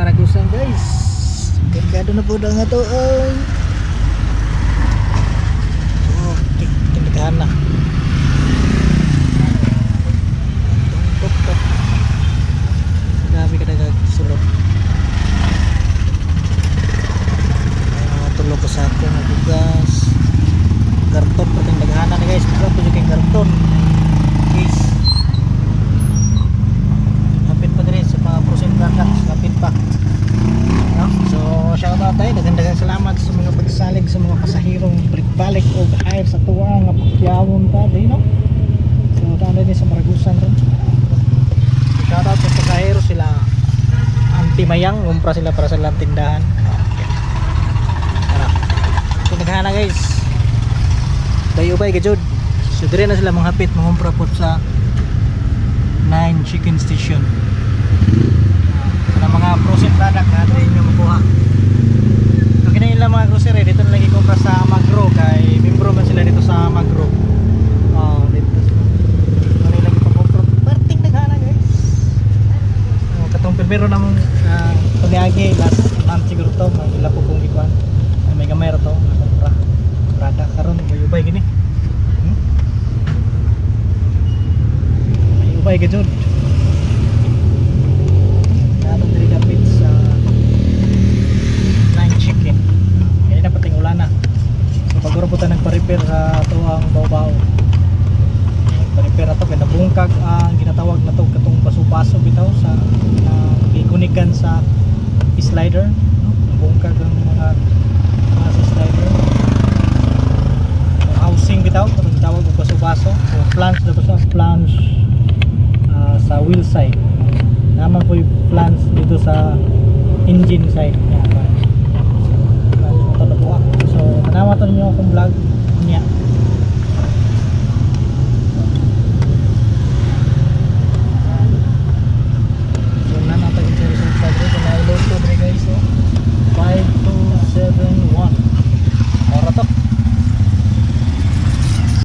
Maragusan guys. Gado na po na nga to. Okay, tindahan na. Tok. Dami ka nagsulot. Tulog ko sa ako nagugas. Karton pa tindahan na guys. Mura po yung karton. Guys. Kapit pa din sa mga prosen products. Kapit pa. No? So, shout out tayo. Dagang salamat sa mga pagsalig sa mga pasahirong balik o hire sa tuwang nga pakyawon ta. No? So, tanda din sa Maragusan rin. So, shout out sa pasahiro sila anti-mayang. Umpra sila para sa lang tindahan. Okay. Tara. So, naghana guys. Bay-ubay ka Jod. So, dire na sila mga hapit. Mangumpra po sa 9 Chicken Station. Mga frozen product na rin nyo makuha. So kinahanglan mga grocery dito na lagi kumpra sa Magro kay membro man sila dito sa Magro. Dito ano lagi pa kumpra parting naghana guys. Katong primero namong pag-agi last month siguro to magila po kong ikuan may gamay ra to kumpra product karon ubay gini. May ubay gid. Pagkaroon nagpa-repair sa tuwang baw-baw. Nagpa-repair ito kaya nabungkag ang ginatawag na ito katong baso-baso bitaw sa ikunikan sa slider. Nabungkag ang mga slider. Housing bitaw katong ginatawag ng baso-baso. So flange na sa flange sa wheel side. Naman po yung flange dito sa engine side. So, kanama to ninyo akong vlog.